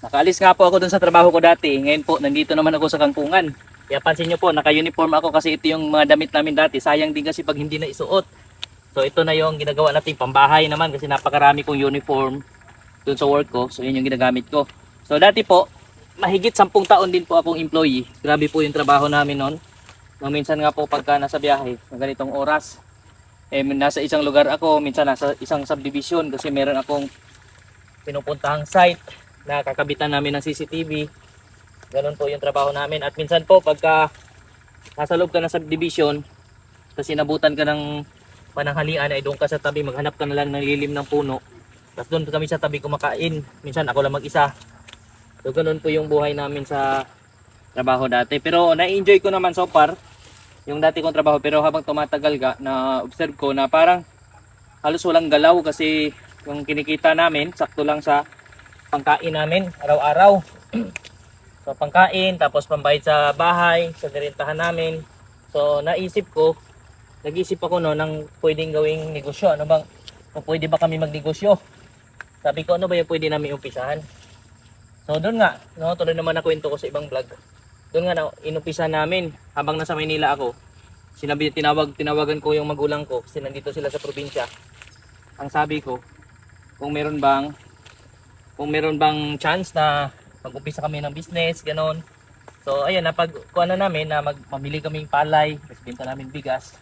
Nakaalis nga po ako dun sa trabaho ko dati. Ngayon po, nandito naman ako sa Kangkungan. Kaya pansin nyo po, naka-uniform ako kasi ito yung mga damit namin dati. Sayang din kasi pag hindi na isuot. So ito na yung ginagawa natin pambahay naman kasi napakarami kong uniform dun sa work ko. So yun yung ginagamit ko. So dati po, mahigit 10 taon din po akong employee. Grabe po yung trabaho namin noon. Minsan nga po pagka nasa biyahe, sa ganitong oras, nasa isang lugar ako, minsan nasa isang subdivision kasi meron akong pinupuntahang site na kakabitan namin ng CCTV. Ganun po yung trabaho namin. At minsan po pagka nasa loob ka ng subdivision, kasi nabutan ka ng pananghalian, ay doon ka sa tabi, maghanap ka na lang ng lilim ng puno. Tapos doon kami sa tabi kumakain. Minsan ako lang mag-isa. So ganun po yung buhay namin sa trabaho dati. Pero na-enjoy ko naman so far yung dati kong trabaho. Pero habang tumatagal ka, na-observe ko na parang halos walang galaw kasi yung kinikita namin sakto lang sa pangkain namin araw-araw. So pangkain, tapos pambayad sa bahay, sa nirentahan namin. So nag-isip ako no ng pwedeng gawing negosyo. Ano bang, kung pwede ba kami magnegosyo? Sabi ko, ano ba yung pwede namin umpisahan? So doon nga, no, tuloy naman na kwento ko sa ibang vlog. Doon nga na inumpisahan namin habang nasa Maynila ako. Tinawagan ko yung magulang ko kasi nandito sila sa probinsya. Ang sabi ko, kung meron bang chance na mag-umpisa kami ng business, ganon. So ayun, napagkuha na namin na mamili kaming palay, kasi benta namin bigas.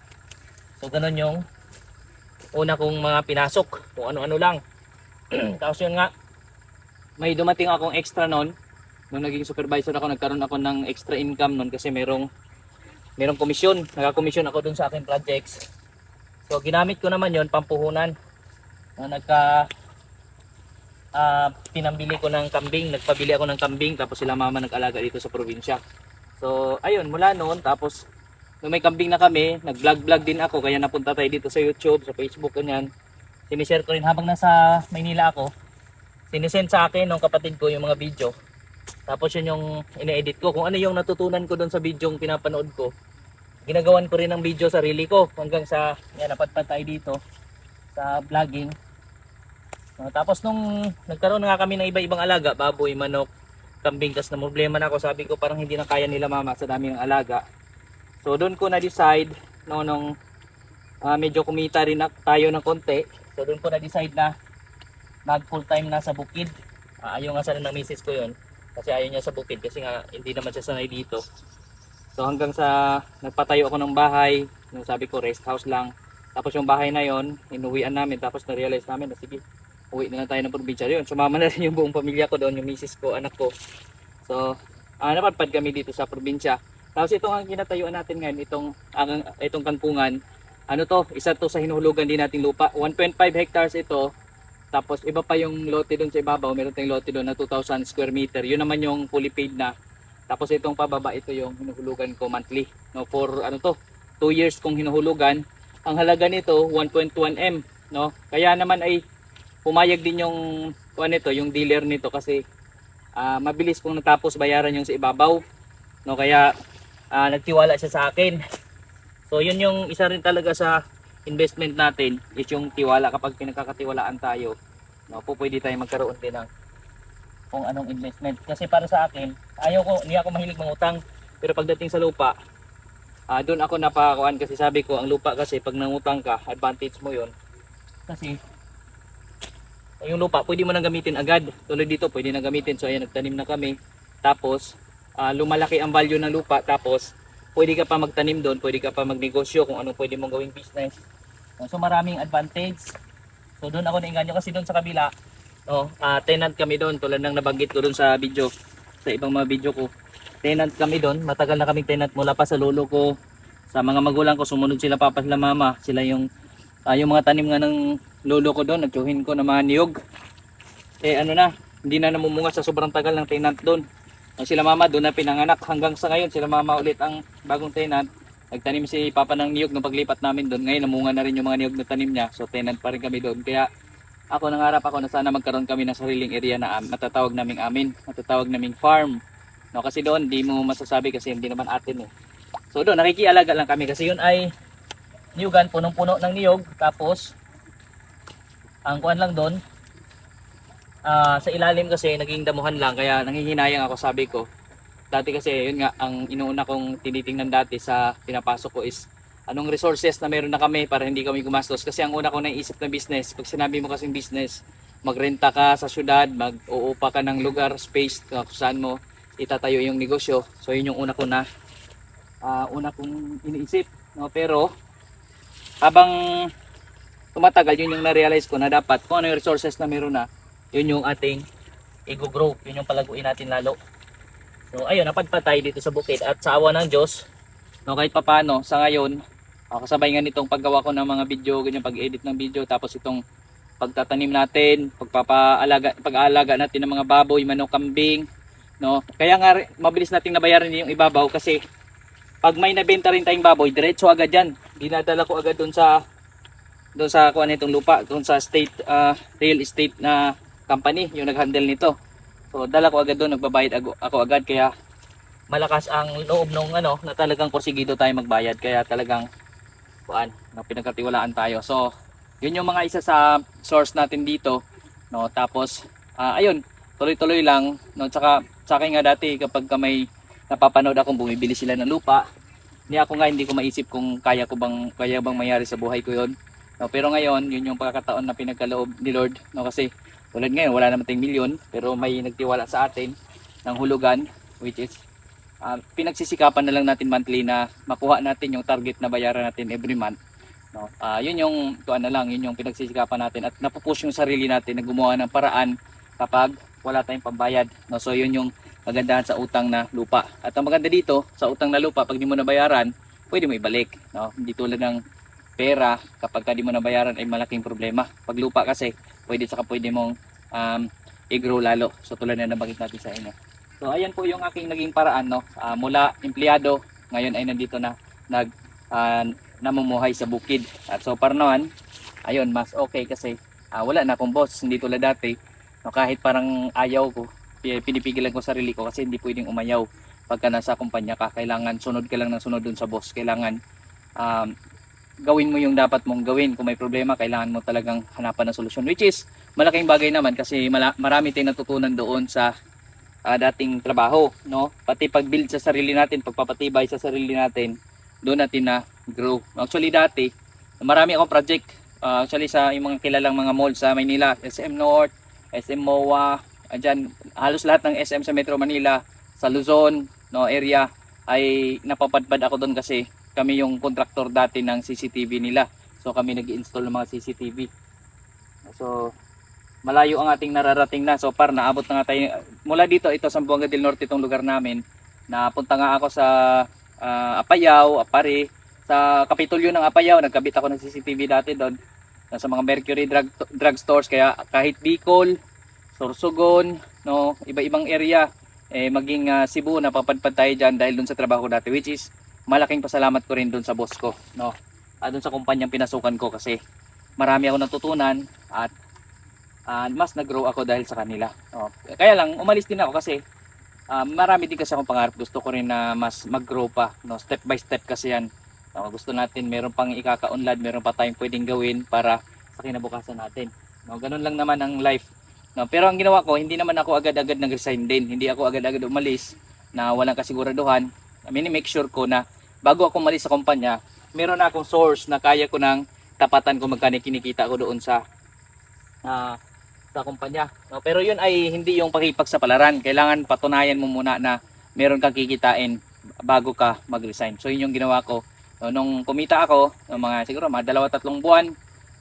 So ganon yung una kong mga pinasok, kung ano-ano lang. Tapos yun nga, may dumating akong extra noon. Nung naging supervisor ako, nagkaroon ako ng extra income noon kasi merong komisyon. Nagka-komisyon ako dun sa aking projects. So ginamit ko naman yon pampuhunan. Pinambili ko ng kambing, nagpabili ako ng kambing, tapos sila mama nag-alaga dito sa probinsya. So ayun, mula noon, tapos nung may kambing na kami, nag-vlog din ako, kaya napunta tayo dito sa YouTube, sa Facebook, ganyan. Sinishare ko rin habang nasa Maynila ako. Sinisend sa akin ng kapatid ko yung mga video. Tapos yun yung ine-edit ko. Kung ano yung natutunan ko doon sa video yung pinapanood ko, ginagawan ko rin ng video sarili ko hanggang sa yan, napadpad tayo dito sa vlogging. Tapos nung nagkaroon nga kami ng iba-ibang alaga, baboy, manok, kambing, tas na problema na ako, sabi ko parang hindi na kaya nila mama sa dami ng alaga. So doon ko na-decide nung medyo kumita rin tayo ng konti. So doon ko na-decide na mag full time na sa bukid. Ayaw nga sana ng misis ko yun kasi ayaw niya sa bukid kasi nga hindi naman siya sanay dito. So hanggang sa nagpatayo ako ng bahay, nung sabi ko rest house lang. Tapos yung bahay na yon inuwian namin, tapos na-realize namin na sige, uwi na lang tayo ng probinsya. Yun, sumama na rin yung buong pamilya ko doon, yung misis ko, anak ko. So napadpad kami dito sa probinsya. Tapos itong ang kinatayuan natin ngayon, itong Kangkungan, ano to, isa to sa hinuhulugan din nating lupa. 1.5 hectares ito. Tapos iba pa yung lote doon sa ibabaw, meron tayong lote doon na 2,000 square meter. Yun naman yung fully paid na. Tapos itong pababa, ito yung hinuhulugan ko monthly. No, for ano to, 2 years kong hinuhulugan. Ang halaga nito 1.1M, no? Kaya naman ay pumayag din yung nito, yung dealer nito kasi mabilis kong natapos bayaran yung sa ibabaw. No, kaya nagtiwala siya sa akin. So yun yung isa rin talaga sa investment natin, is yung tiwala. Kapag pinagkakatiwalaan tayo, no, po pwede tayo magkaroon din ng kung anong investment. Kasi para sa akin, hindi ako mahilig mangutang. Pero pagdating sa lupa, doon ako napakuan kasi sabi ko, ang lupa kasi pag nangutang ka, advantage mo yun. Kasi yung lupa, pwede mo nang gamitin agad. Tulad dito, pwede nang gamitin. So ayan, nagtanim na kami. Tapos, lumalaki ang value ng lupa. Tapos, pwede ka pa magtanim doon, pwede ka pa magnegosyo kung anong pwede mong gawing business. So maraming advantage. So doon ako nainganyo kasi doon sa kabila, no, tenant kami doon, tulad ng nabanggit ko doon sa video, sa ibang mga video ko. Tenant kami doon, matagal na kaming tenant mula pa sa lolo ko, sa mga magulang ko, sumunod sila papa sila mama, sila yung mga tanim nga ng lolo ko doon, nagtsuhin ko ng mga niyog. Hindi na namumunga sa sobrang tagal ng tenant doon. Sila mama doon na pinanganak, hanggang sa ngayon sila mama ulit ang bagong tenant. Nagtanim si papa ng niyog nung paglipat namin doon. Ngayon namunga na rin yung mga niyog na tanim niya, so tenant pa rin kami doon. Kaya ako nangarap ako na sana magkaroon kami ng sariling area na matatawag naming farm. No, kasi doon di mo masasabi kasi hindi naman atin eh. So doon nakikialaga lang kami kasi yun ay niyugan, punong-puno ng niyog. Tapos ang kuan lang doon, sa ilalim kasi naging damuhan lang, kaya nanghihinayang ako. Sabi ko dati kasi yun nga ang inuuna kong tinitingnan dati sa pinapasok ko is anong resources na meron na kami para hindi kami gumastos. Kasi ang una kong naisip na business, pag sinabi mo kasing business, magrenta ka sa syudad, mag-uupa ka ng lugar, space kung saan mo itatayo yung negosyo. So yun yung una ko na una kong iniisip, no? Pero habang tumatagal, yun yung na-realize ko na dapat kung ano yung resources na meron na, yun yung ating i-grow, yun yung palaguin natin lalo. So ayun, napadpad tayo dito sa bukid at sa awa ng Diyos, no, kahit papano sa ngayon, kasabay nga nitong paggawa ko ng mga video, ganyan pag-edit ng video, tapos itong pagtatanim natin, pag-aalaga natin ng mga baboy, manok, kambing, no. Kaya nga mabilis nating nabayaran yung ibabaw kasi pag may nabenta rin tayong baboy, diretso agad yan. Dinadala ko agad doon sa kuan nitong lupa, doon sa real estate na company yung nag-handle nito. So dala ko agad doon, nagbabayad ako agad, kaya malakas ang loob nung na talagang porsigido tayo magbayad, kaya talagang pinagkatiwalaan tayo. So yun yung mga isa sa source natin dito, no. Tapos ayun, tuloy-tuloy lang, no. Tsaka sa akin nga dati kapag may napapanood akong bumibili sila ng lupa, hindi ko maisip kung kaya bang mayari sa buhay ko yun, no. Pero ngayon yun yung pagkakataon na pinagkaloob ni Lord, no. Kasi tulad ngayon wala naman tayong milyon, pero may nagtiwala sa atin ng hulugan, which is pinagsisikapan na lang natin monthly na makuha natin yung target na bayaran natin every month, no. Yun yung yun yung pinagsisikapan natin, at napupush yung sarili natin na gumawa ng paraan kapag wala tayong pambayad, no. So yun yung kagandahan sa utang na lupa. At ang maganda dito sa utang na lupa, pag di mo nabayaran, pwede mo ibalik, no. Hindi tulad ng pera, kapag di mo nabayaran ay malaking problema. Pag lupa kasi pwede mong i-grow lalo. So tulad na nabanggit natin sa inyo. So ayan po yung aking naging paraan, no. Mula empleyado, ngayon ay nandito na namumuhay sa bukid. At so para naman, ayun, mas okay kasi wala na akong boss, hindi tulad dati, no. Kahit parang ayaw ko, pinipigilan ko sarili ko kasi hindi pwedeng umayaw pagka nasa kumpanya ka. Kailangan sunod ka lang ng sunod dun sa boss. Kailangan gawin mo yung dapat mong gawin. Kung may problema, kailangan mo talagang hanapan ng solusyon, which is malaking bagay naman kasi marami tayong natutunan doon sa dating trabaho, no. Pati pag-build sa sarili natin, pagpapatibay sa sarili natin, doon natin na grow. Actually dati marami akong project, actually sa yung mga kilalang mga mall sa Maynila, SM North, SM MOA, dyan, halos lahat ng SM sa Metro Manila, sa Luzon, no, area, ay napapadpad ako doon kasi kami yung contractor dati ng CCTV nila. So kami nag-i-install ng mga CCTV. So malayo ang ating nararating na. So par naabot na nga tayo mula dito, ito Zamboanga del Norte itong lugar namin. Napunta nga ako sa Apayao, Apare, sa Kapitolyo ng Apayao, nagkabit ako ng CCTV dati doon. Sa mga Mercury drug stores, kaya kahit Bicol, Sorsogon, no, iba-ibang area, maging Cebu, napapadpad tayo dyan dahil doon sa trabaho ko dati, which is malaking pasalamat ko rin doon sa boss ko, no. Doon sa kumpanyang pinasukan ko kasi marami ako natutunan at mas nag-grow ako dahil sa kanila, no. Kaya lang umalis din ako kasi marami din kasi akong pangarap. Gusto ko rin na mas mag-grow pa, no. Step by step kasi yan, no. Gusto natin meron pang ikakaunlad, meron pa tayong pwedeng gawin para sa kinabukasan natin, no. Ganun lang naman ang life, no. Pero ang ginawa ko, hindi naman ako agad-agad nag-resign din. Hindi ako agad-agad umalis na walang kasiguraduhan. Make sure ko na bago ako umalis sa kumpanya, meron na akong source na kaya ko nang tapatan kung magkano kinikita ko doon sa kumpanya, no. Pero yun ay hindi yung pakipagsapalaran. Kailangan patunayan mo muna na meron kang kikitain bago ka mag-resign. So yun yung ginawa ko, no. Nung kumita ako ng siguro mga 2-3 buwan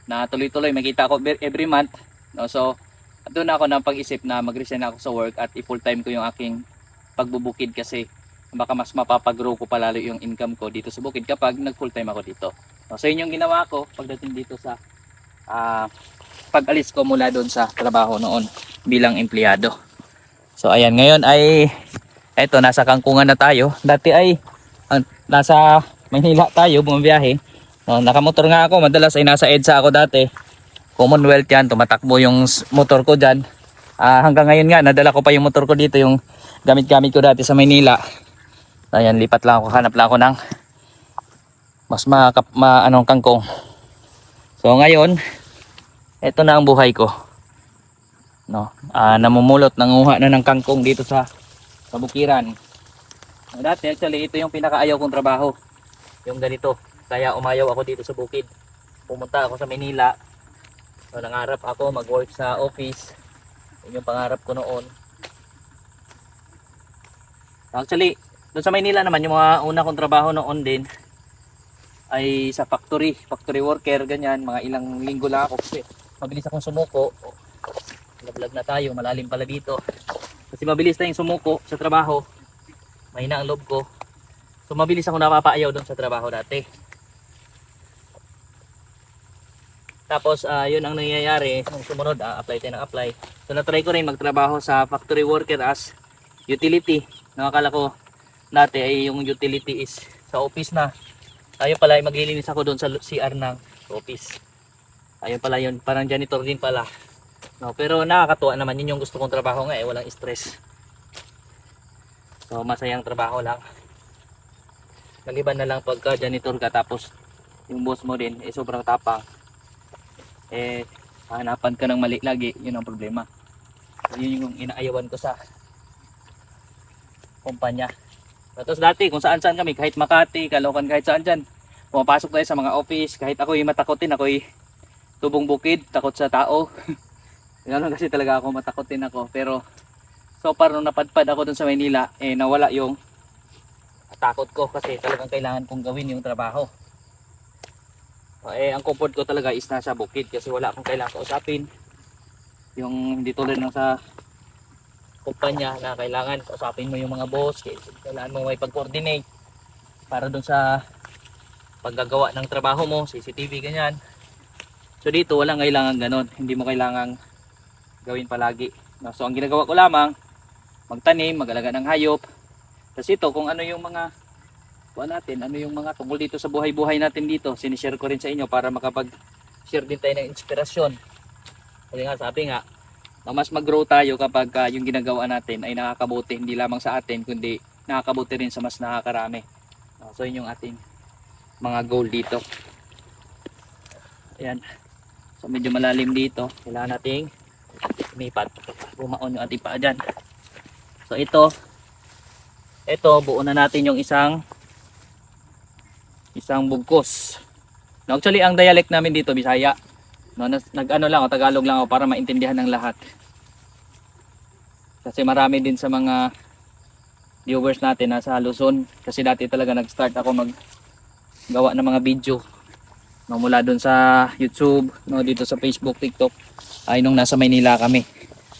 na tuloy-tuloy, makita ako every month, no. So doon ako nang pag-isip na mag-resign ako sa work at i-full time ko yung aking pagbubukid kasi baka mas mapapag-grow ko palalo yung income ko dito sa bukid kapag nag-full time ako dito. So yun yung ginawa ko pagdating dito sa pag-alis ko mula doon sa trabaho noon bilang empleyado. So ayan, ngayon ay eto, nasa Kangkungan na tayo. Dati ay nasa Maynila tayo bumabiyahe. No, nakamotor nga ako, madalas ay nasa EDSA ako dati. Commonwealth yan, tumatakbo yung motor ko dyan. Hanggang ngayon nga, nadala ko pa yung motor ko dito, yung gamit-gamit ko dati sa Maynila. Ayan, lipat lang ako, hanap lang ako ng mas anong kangkong. So ngayon, ito na ang buhay ko. No, namumulot, nanguha na ng kangkong dito sa bukiran. Dati actually ito yung pinakaayaw kong trabaho, yung ganito. Kaya umayaw ako dito sa bukid. Pumunta ako sa Manila. So, nangarap ako mag-work sa office. Yun yung pangarap ko noon. Actually, doon sa Manila naman, yung mga una kong trabaho noon din ay sa factory worker, ganyan. Mga ilang linggo lang ako kasi mabilis akong sumuko. Vlog na tayo, malalim pala dito. Kasi mabilis tayong sumuko sa trabaho. Mahina ang loob ko. So mabilis ako napapaayaw doon sa trabaho dati. Tapos yun ang nangyayari. Nung sumunod, apply tayo ng apply. So natry ko rin magtrabaho sa factory worker as utility. Nakakala ko dati ay yung utility is sa office na. Ayun pala, maglilinis ako doon sa CR ng office. Ayun pala yun, parang janitor din pala. No, pero nakakatuwa naman, yun yung gusto kong trabaho nga walang stress. So masayang trabaho lang. Maliban na lang pagka janitor ka tapos yung boss mo din sobrang tapang. Hanapan ka ng mali lagi, yun ang problema. So, yun yung inaayawan ko sa kumpanya. Tapos dati kung saan saan kami, kahit Makati, Caloocan, kahit saan dyan, pumapasok tayo sa mga office, kahit ako'y matakotin, ako'y tubong bukid, takot sa tao. Ganoon kasi talaga ako, matakotin ako. Pero so far nung napadpad ako dun sa Maynila, nawala yung takot ko kasi talagang kailangan kong gawin yung trabaho. Ang comfort ko talaga is nasa bukid kasi wala akong kailangan kausapin. Yung hindi tulad ng sa kumpanya na kailangan kausapin mo yung mga boss, kailangan mo may pag-coordinate para dun sa paggagawa ng trabaho mo, CCTV ganyan. So dito walang kailangan ganon, hindi mo kailangang gawin palagi. So ang ginagawa ko lamang, magtanim, mag-alaga ng hayop. Tapos ito kung ano yung mga natin, ano yung mga tungkol dito sa buhay-buhay natin dito, sinishare ko rin sa inyo para makapag-share din tayo ng inspirasyon. Kasi nga sabi nga, mas mag-grow tayo kapag yung ginagawa natin ay nakakabuti hindi lamang sa atin kundi nakakabuti rin sa mas nakakarami. So yun yung ating mga goal dito. Ayan. So medyo malalim dito, kailangan nating lumipat, bumaon yung ating paa dyan. So ito buo na natin yung isang bugkos. No, actually ang dialect namin dito Bisaya. No, nag-ano lang o Tagalog lang ako para maintindihan ng lahat. Kasi marami din sa mga viewers natin nasa Luzon. Kasi dati talaga nag-start ako maggawa ng mga video. No, mula dun sa YouTube, no, dito sa Facebook, TikTok, ay nung nasa Maynila kami.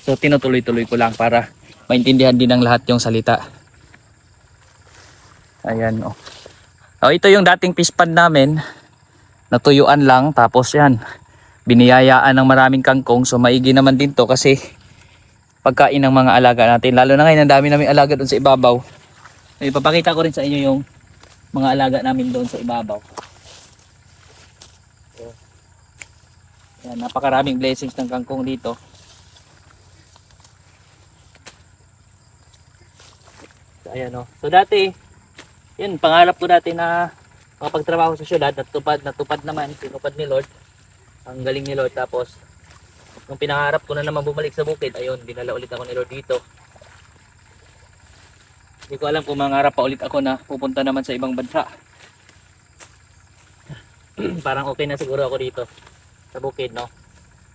So tinutuloy-tuloy ko lang para maintindihan din ng lahat yung salita. Ayan o. Ito yung dating fish pond namin. Natuyuan lang. Tapos yan, biniyayaan ng maraming kangkong. So maigi naman din to kasi pagkain ng mga alaga natin. Lalo na ngayon, ang dami namin alaga doon sa ibabaw. Ipapakita ko rin sa inyo yung mga alaga namin doon sa ibabaw. So, yan, napakaraming blessings ng kangkong dito. So ayan o. So dati, yun, pangarap ko dati na makapagtrabaho sa syudad, natupad naman, tinupad ni Lord. Ang galing ni Lord. Tapos, nung pinangarap ko na naman bumalik sa bukid, ayun, dinala ulit ako ni Lord dito. Hindi ko alam kung mangarap pa ulit ako na pupunta naman sa ibang bansa. Parang okay na siguro ako dito sa bukid, no?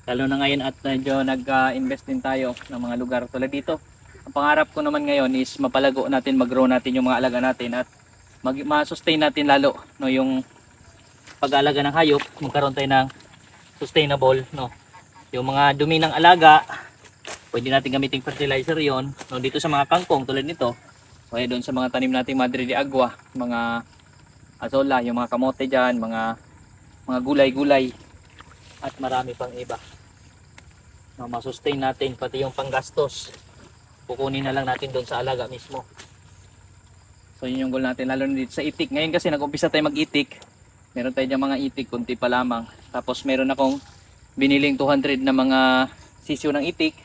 Lalo na ngayon at medyo nag-invest din tayo ng mga lugar tulad dito. Ang pangarap ko naman ngayon is mapalago natin, mag-grow natin yung mga alaga natin at ma-sustain natin lalo, no, yung pag-aalaga ng hayop, magkaroon tayo ng sustainable, no. Yung mga dumi ng alaga, pwede natin gamitin fertilizer yon, no, dito sa mga kangkong tulad nito. O doon sa mga tanim nating Madre de Agua, mga azola, yung mga kamote diyan, mga gulay-gulay at marami pang iba. No, ma-sustain natin pati yung panggastos. Kukunin na lang natin doon sa alaga mismo. So yun yung goal natin, lalo na dito sa itik. Ngayon kasi nag-umpisa tayo mag-itik. Meron tayo dyan mga itik, kunti pa lamang. Tapos meron akong biniling 200 na mga sisyo ng itik.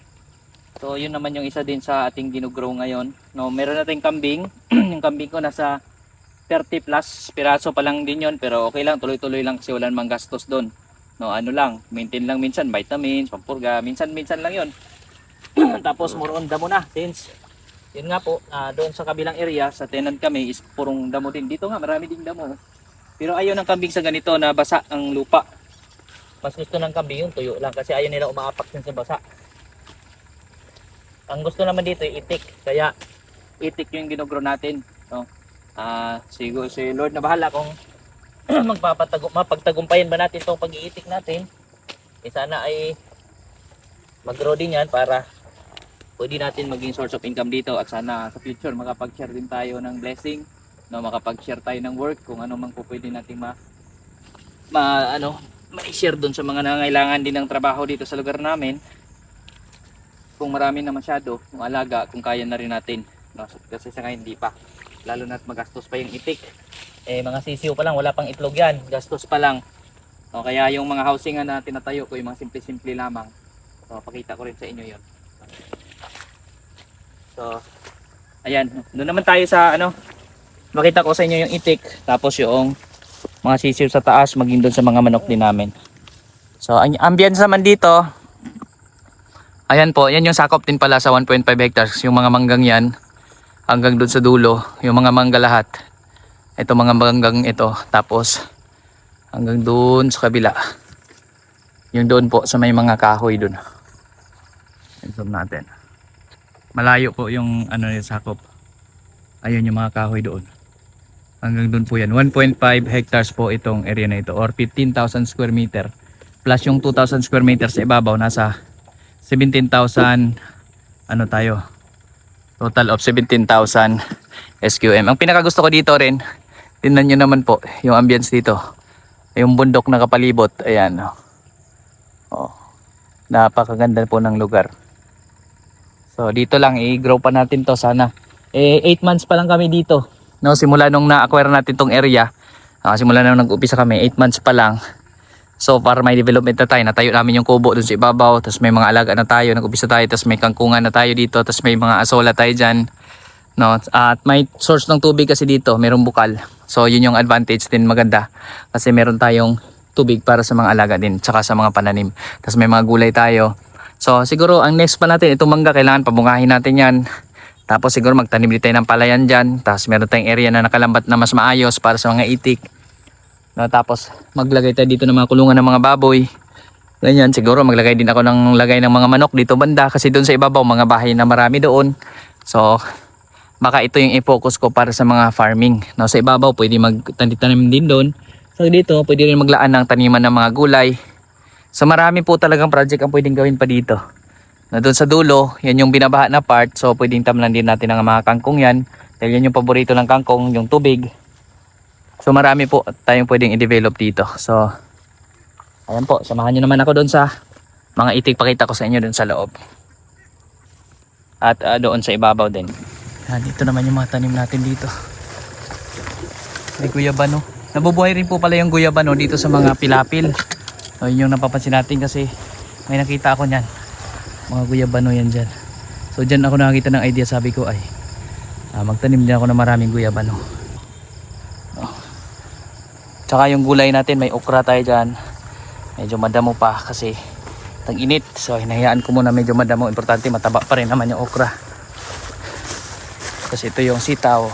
So yun naman yung isa din sa ating ginugro ngayon. No, meron natin kambing. Yung kambing ko nasa 30 plus piraso pa lang din yon, pero okay lang, tuloy-tuloy lang kasi wala namang gastos doon. No, ano lang, maintain lang minsan, vitamins, pampurga, minsan lang yon. Tapos more on damo na, since yun nga po, doon sa kabilang area, sa tenant kami is purong damo din. Dito nga, marami ding damo. Pero ayaw ng kambing sa ganito na basa ang lupa. Mas gusto ng kambing yung tuyo lang kasi ayaw nila umaapak din sa basa. Ang gusto naman dito ay itik, kaya itik yung ginugro natin. No? Siguro si Lord na bahala kung mapagtagumpayan ba natin itong pag-iitik natin. Sana ay mag-grow din yan para pwede natin maging source of income dito, at sana sa future makapag-share din tayo ng blessing, no, makapag-share tayo ng work kung ano man po pwede nating ma-share doon sa mga nangangailangan din ng trabaho dito sa lugar namin. Kung marami na masyado, kung alaga, kung kaya na rin natin, no, kasi sa ngayon hindi pa, lalo na't magastos pa yung itik. Mga sisiw pa lang, wala pang itlog yan, gastos pa lang. No, kaya yung mga housing na tinatayo ko, yung mga simple-simple lamang, so pakita ko rin sa inyo yon. So, ayan, doon naman tayo sa makita ko sa inyo yung itik, tapos yung mga sisiw sa taas, maging doon sa mga manok din namin. So, ang ambience naman dito, ayan po, yan yung sakop din pala sa 1.5 hectares, yung mga manggang yan, hanggang doon sa dulo, yung mga mangga lahat. Ito mga manggang ito, tapos hanggang doon sa kabila. Yung doon po sa may mga kahoy doon. Zoom natin. Malayo po yung yung sakop. Ayun yung mga kahoy doon. Hanggang doon po yan. 1.5 hectares po itong area na ito, or 15,000 square meter. Plus yung 2,000 square meters sa ibabaw, nasa 17,000 tayo. Total of 17,000 SQM. Ang pinakagusto ko dito rin, tingnan nyo naman po yung ambience dito. Yung bundok na kapalibot. Ayan. Oh. Napakaganda po ng lugar. So dito lang i-grow pa natin to sana. 8 months pa lang kami dito. No, simula nung na-acquire natin tong area. Simula nung nag-upisa kami, 8 months pa lang. So para may development na tayo, natayo namin yung kubo dun sa ibabaw, tapos may mga alaga na tayo, nag-upisa tayo, tapos may kangkungan na tayo dito, tapos may mga asola tayo dyan. No, at may source ng tubig kasi dito, merong bukal. So yun yung advantage din, maganda. Kasi meron tayong tubig para sa mga alaga din, tsaka sa mga pananim. Tapos may mga gulay tayo. So siguro ang next pa natin, itong mangga, kailangan pabungahin natin yan. Tapos siguro magtanim din tayo ng palayan dyan. Tapos meron tayong area na nakalambat na mas maayos para sa mga itik. No, tapos maglagay tayo dito ng mga kulungan ng mga baboy. Ganyan, siguro maglagay din ako ng lagay ng mga manok dito banda. Kasi doon sa ibabaw, mga bahay na marami doon. So baka ito yung i-focus ko para sa mga farming. No, sa ibabaw pwede magtanim din doon. So dito pwede rin maglaan ng taniman ng mga gulay. So marami po talagang project ang pwedeng gawin pa dito. Na doon sa dulo, yan yung binabaha na part. So pwedeng tamlan din natin ang mga kangkong yan. Dahil yan yung paborito ng kangkong, yung tubig. So marami po tayong pwedeng i-develop dito. So ayan po, samahan nyo naman ako doon sa mga itik, pakita ko sa inyo doon sa loob. At doon sa ibabaw din. Dito naman yung mga tanim natin dito. May guyabano. Nabubuhay rin po pala yung guyabano dito sa mga pilapil. So yun yung napapansin natin kasi may nakita ako nyan. Mga guyabano yan dyan. So dyan ako nakakita ng idea, sabi ko ay magtanim din ako ng maraming guyabano. Tsaka yung gulay natin, may okra tayo dyan. Medyo madamo pa kasi tag-init. So hinahayaan ko muna medyo madamo. Importante mataba pa rin naman yung okra. Kasi ito yung sitaw.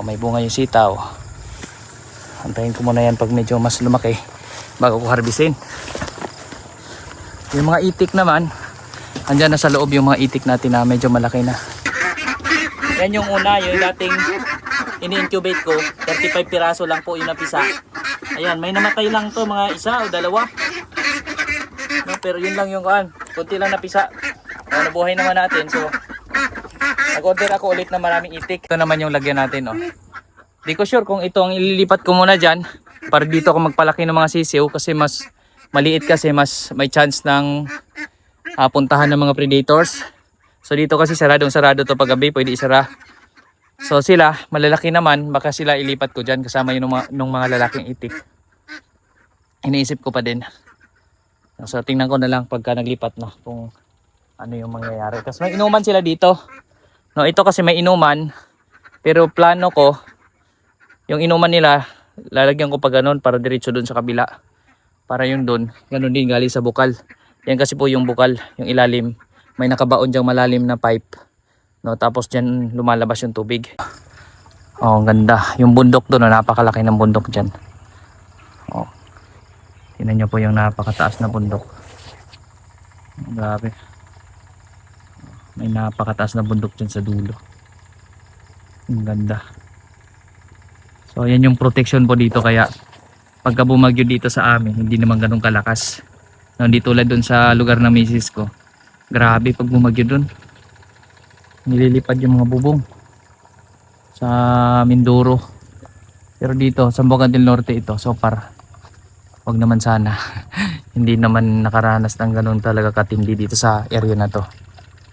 May bunga yung sitaw. Antayin ko muna yan pag medyo mas lumaki bago ko harbisin. Yung mga itik naman, andyan na sa loob yung mga itik natin na medyo malaki na. Yan yung una, yung dating ini-incubate ko. 35 piraso lang po yung napisa. Ayan, may namatay lang to, mga isa o dalawa. No, pero yun lang yung kunti lang napisa. Nabuhay naman natin. So nag-order ako ulit na maraming itik. Ito naman yung lagyan natin. Di ko sure kung ito ang ililipat ko muna dyan para dito ako magpalaki ng mga sisiw kasi mas maliit, kasi mas may chance ng puntahan ng mga predators. So dito kasi saradong sarado to paggabi, pwede isara. So sila malalaki naman, baka sila ilipat ko dyan kasama yung nung mga lalaking itik. Iniisip ko pa din. So tingnan ko na lang pagka naglipat na kung ano yung mangyayari. Kasi may inuman sila dito. No, ito kasi may inuman. Pero plano ko Yung inuman nila, lalagyan ko pa ganun para diretso doon sa kabila. Para yung doon, ganun din galing sa bukal. Yan kasi po yung bukal, yung ilalim. May nakabaon diyang malalim na pipe. No, tapos dyan lumalabas yung tubig. Oh, ang ganda. Yung bundok doon, napakalaki ng bundok dyan. Oh. Tingnan nyo po yung napakataas na bundok. Grabe. May napakataas na bundok dyan sa dulo. Ang ganda. So ayan yung protection po dito, kaya pagka bumagyo dito sa amin hindi naman ganun kalakas. No, hindi tulad dun sa lugar ng misis ko. Grabe pag bumagyo dun. Nililipad yung mga bubong sa Mindoro. Pero dito sa Bogan del Norte ito, so far wag naman sana. Hindi naman nakaranas ng ganun talaga katindi dito sa area na to.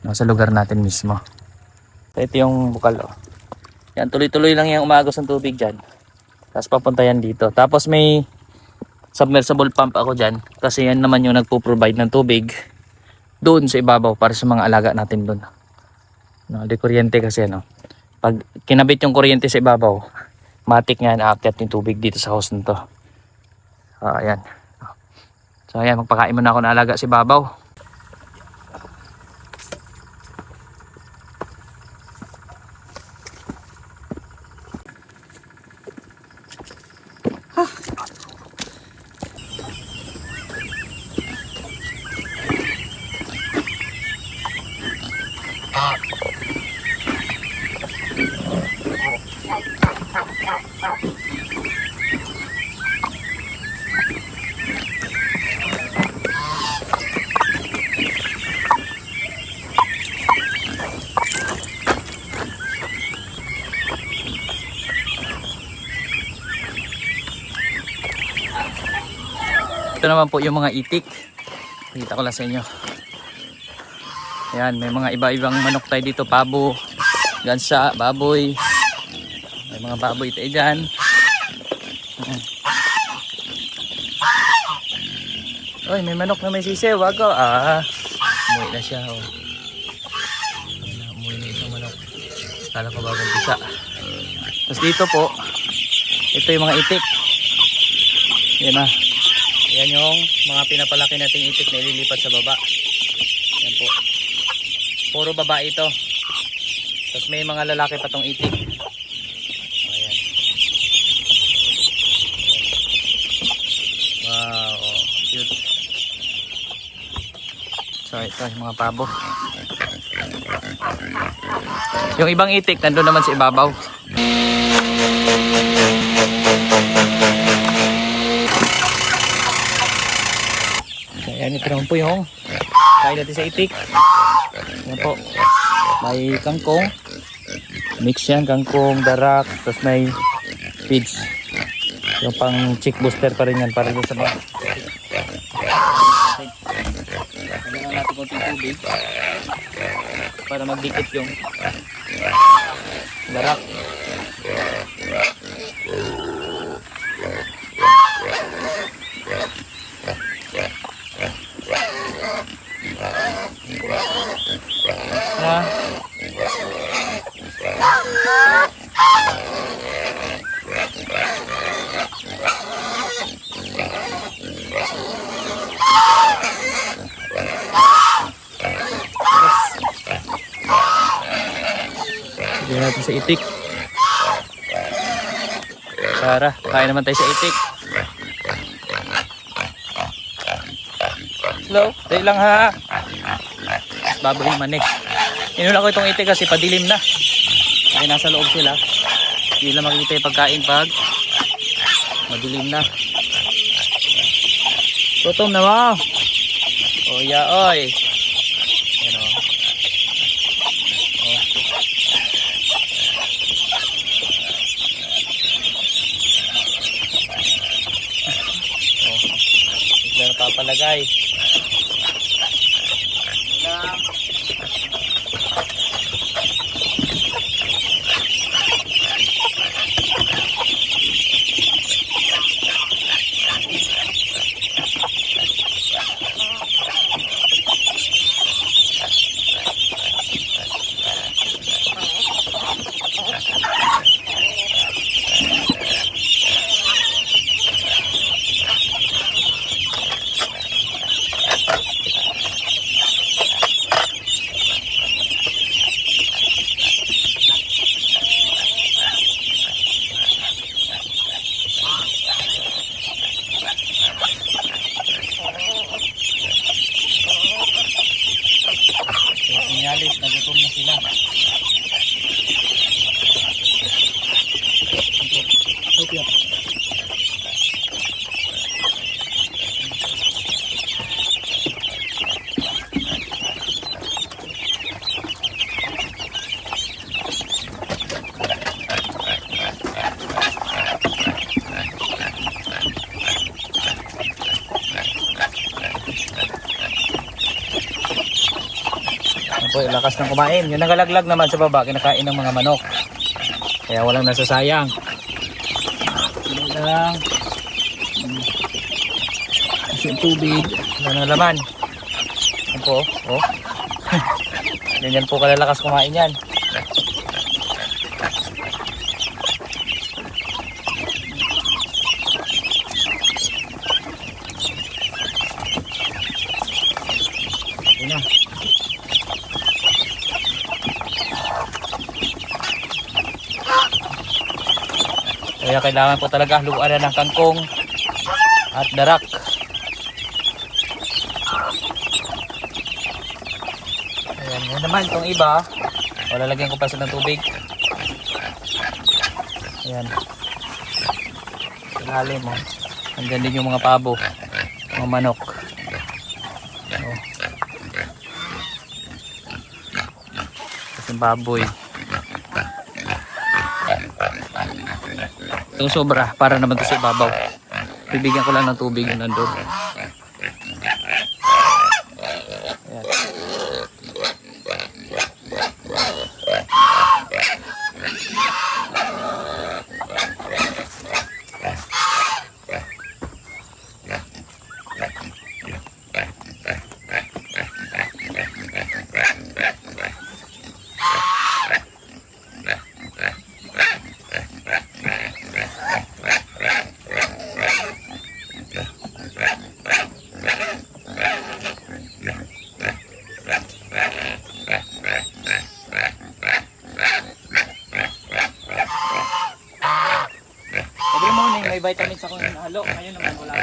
No, sa lugar natin mismo. So, ito yung bukal, oh. Yan, tuloy-tuloy lang yung umagos ng tubig dyan. Tapos papunta yan dito. Tapos may submersible pump ako dyan. Kasi yan naman yung nagpo-provide ng tubig doon sa ibabaw para sa mga alaga natin doon. No, di kuryente kasi, no. Pag kinabit yung kuryente sa ibabaw, matik nga naakyat yung tubig dito sa house nito. Ayan. So ayan, magpakain muna ako ng alaga sa ibabaw. Ito naman po yung mga itik. Kita ko lang sa inyo. Ayan, may mga iba-ibang manok tayo dito. Pabo, gansa, baboy. May mga baboy tayo dyan. Oy, may manok na may sisew. Wag ko. Umuwi na siya. Oh. Umuwi na isang manok. Kala ko bagong pisa. Tapos dito po, ito yung mga itik. Yan na. Yan yung mga pinapalaki nating itik na ililipat sa baba. Yan po. Puro babae ito. Tapos may mga lalaki pa tong itik. Ayan. Wow. Oh, cute. So ito yung mga pabo. Yung ibang itik nandun naman sa ibabaw. Ayan, ito naman po yung kain natin sa itik. Ayan po. May kangkong. Mix yan, kangkong, darak. Tapos may feeds. Yung pang chick booster pa rin yan para dyan sa mga. Lagyan natin konting tubig para magdikit yung darak. Lagyan natin sa itik. Tara, kain naman tayo sa itik. Hello, tayo lang ha. Baboy manik. Inuna ko itong itik kasi padilim na. Kasi nasa loob sila. Hindi lang makikita yung pagkain pag madilim na. Tutom na mo. Oh ya oy. Ayan o. Oh. Oh. Bigla na papalagay. po, lakas ng kumain. Yung nagalaglag naman sa baba, kinakain ng mga manok. Kaya walang nasasayang. Ano lang. Yung tubig. Wala na laman. Yan po, oh. Ganyan po kalalakas kumain yan. Yan na. Kaya kailangan po talaga luaran ng kangkong at darak. Ayan, yan naman itong iba. Lalagyan ko pa sa ng tubig. Ayan. Ilalim mo. Andyan din yung mga pabo. Mga manok. Oh. Yung baboy. Itong sobra para naman ito sa ibabaw. Bibigyan ko lang ng tubig yung nandun. Ayan. May vitamins ako ng halo. Ngayon naman wala.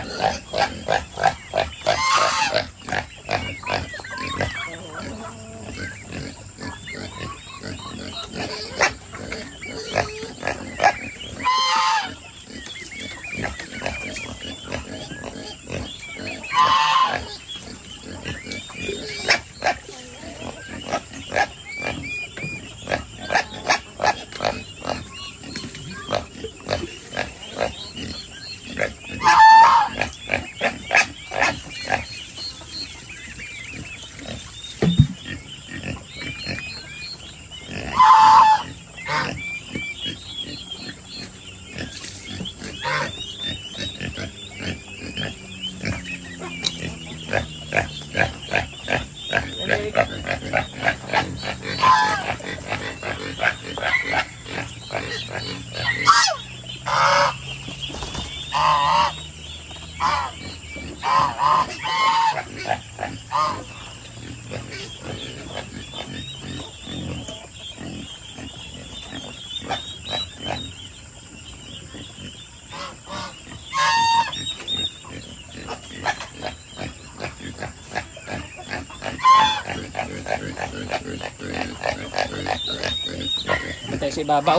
Tayo sa ibabaw.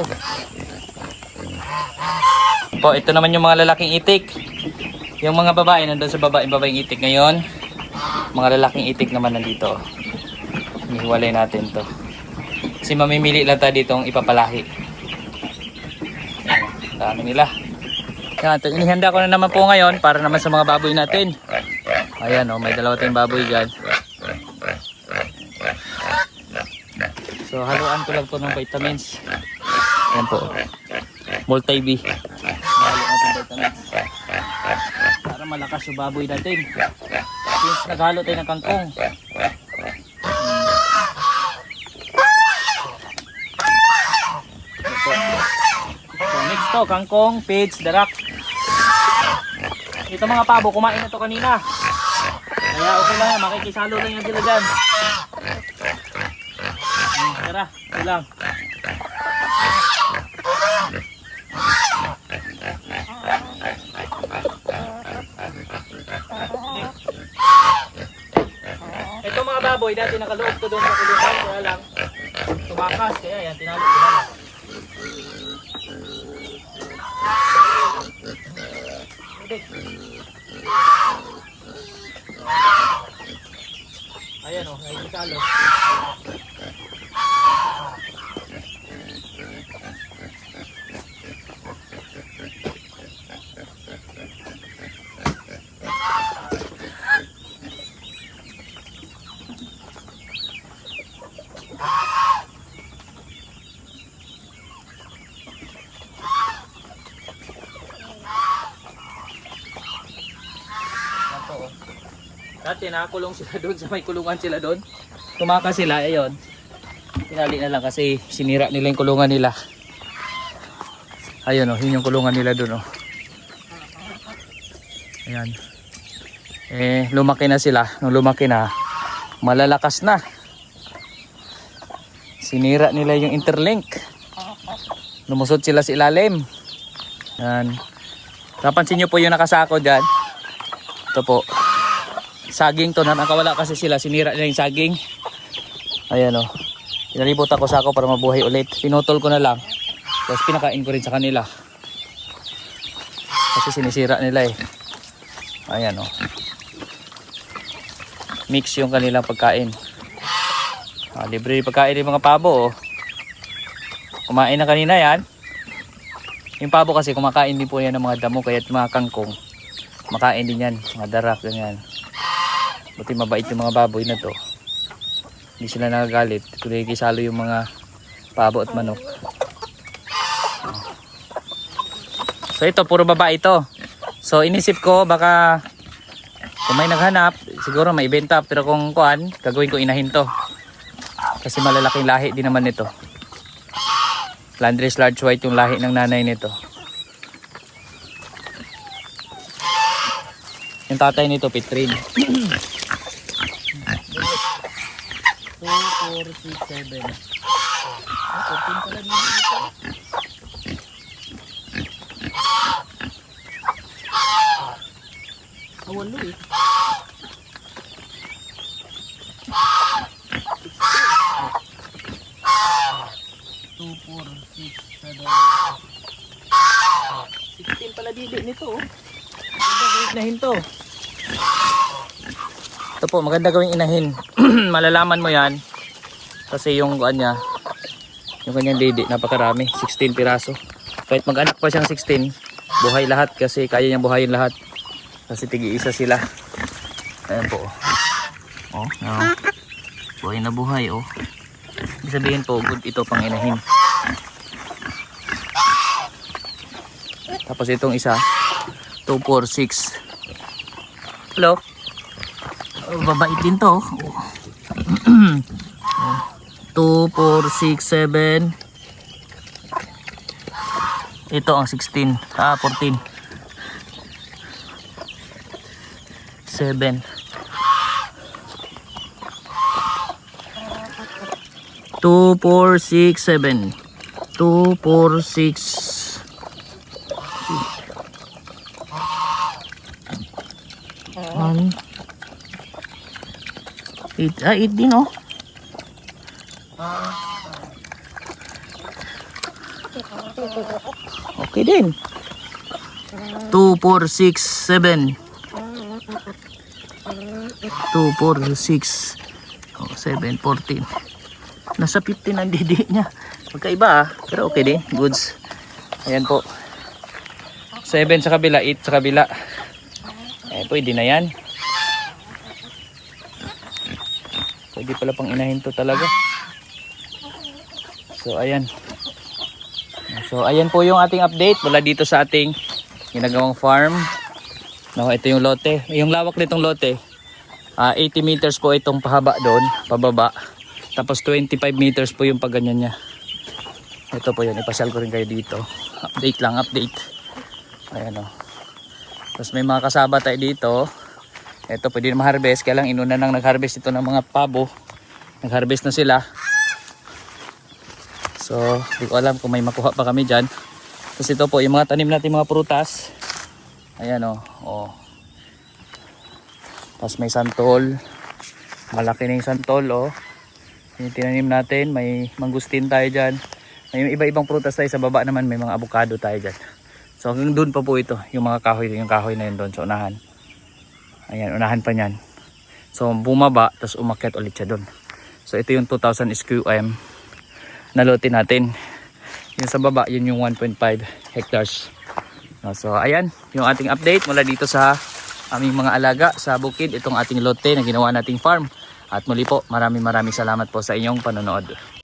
Po, ito naman yung mga lalaking itik. Yung mga babae nandun sa baba, yung babaeng itik ngayon. Mga lalaking itik naman nandito. Hiwalay natin to. Kasi mamimili lang tayo dito ang ipapalahi. Dami nila. Yan, inihanda ko na naman po ngayon para naman sa mga baboy natin. Ayan o, may dalawa tayong baboy dyan. So haluan ko lang po ng vitamins. Ayan po. Multi-B. Halo natin vitamins. Para malakas yung baboy natin. Since naghalo tayo ng kangkong. So next to, kangkong, pigs, darak. Ito mga pabo, kumain na to kanina. Kaya okay lang, makikisalo lang yan sila dyan. Tara, ito lang. Ito mga baboy, dati nakaloob ko doon sa kulungan, kaya lang tumakas, kaya yan, tinalo. Ayan o, nakikisalo. Oo. Dati nakakulong sila doon sa may kulungan sila doon. Tumakas sila, ayun. Tinali na lang kasi sinira nila yung kulungan nila. Ayun oh, yun yung kulungan nila doon oh. Ayan. Lumaki na sila. Nung lumaki na, malalakas na. Sinira nila yung interlink. Lumusot sila sa ilalim. Ayan. Napansin nyo po yung nakasako dyan. Ito po. Saging to. Nakawala kasi sila. Sinira nila yung saging. Ayan o. Pinalibot ako sako para mabuhay ulit. Pinutol ko na lang. Tapos pinakain ko rin sa kanila. Kasi sinisira nila eh. Ayan o. Mix yung kanilang pagkain. Libre yung pagkain ng mga pabo o. Kumain na kanina yan. Yung pabo kasi kumakain din po yan ng mga damo. Kaya mga kangkong kumakain din yan. Mga darak ganyan. Buti mabait yung mga baboy na to. Hindi sila nagagalit. Kundi kisalo yung mga pabo at manok. So ito, puro babae ito. So inisip ko baka kung may naghanap, siguro may ibenta. Pero kung kuan, gagawin ko inahin to. Kasi malalaking lahi din naman nito. Flanders Large White yung lahi ng nanay nito. Yung tatay nito, Pitrin. 2, 4, 6, 7. 14 pala dito. Walo eh. 2, 4, 6, 7. 16 pala dito nito oh. Maganda gawing inahin to. Ito po, maganda gawing inahin. Malalaman mo yan kasi yung kanya, yung kanyang didi napakarami, 16 piraso. Kahit mag-anak pa siyang 16, buhay lahat kasi kaya niyang buhayin lahat. Kasi tigi-isa sila. Ayan po. Oh, no. Buhay na buhay oh. Ibig sabihin po, good ito pang inahin. Tapos itong isa, 2, 4, 6. Hello? Babait din to. 2, 4, 6, 7. Ito ang 16. 14. 7. 2, 4, 6, 7. 2, 4, 6. 1. 8. 8 din oh. Okay din. 2, 4, 6, 7. 2, 4, 6. 7, 14. Nasa 15 ang didi niya. Magkaiba ah. Pero okay din. Goods. Ayan po. 7 sa kabila. 8 sa kabila. Pwede na yan. Pwede pala pang inahin to talaga. So ayan. So ayan po yung ating update mula dito sa ating ginagawang farm. No, ito yung lote. Yung lawak nitong lote, 80 meters po itong pahaba doon, pababa. Tapos 25 meters po yung pagganyan niya. Ito po yun, ipasyal ko rin kayo dito. Update lang, update. Ayan o. Tapos may mga kasaba tayo dito. Ito pwede na ma-harvest. Kaya lang inuna nang nag-harvest ito ng mga pabo. Nag-harvest na sila. So, hindi ko alam kung may makuha pa kami dyan. Tapos ito po, yung mga tanim natin mga prutas. Ayan o. Oh. Tapos may santol. Malaki na yung santol o. Yung tinanim natin, may mangustin tayo dyan. May iba-ibang prutas tayo sa baba naman, may mga avocado tayo dyan. So hanggang doon pa po ito, yung mga kahoy, yung kahoy na yun doon sa unahan. Ayan, unahan pa niyan. So bumaba, tapos umakyat ulit siya doon. So ito yung 2000 SQM na lote natin. Yung sa baba, yun yung 1.5 hectares. So ayan, yung ating update mula dito sa aming mga alaga sa bukid. Itong ating lote na ginawa nating farm. At muli po, maraming salamat po sa inyong panonood.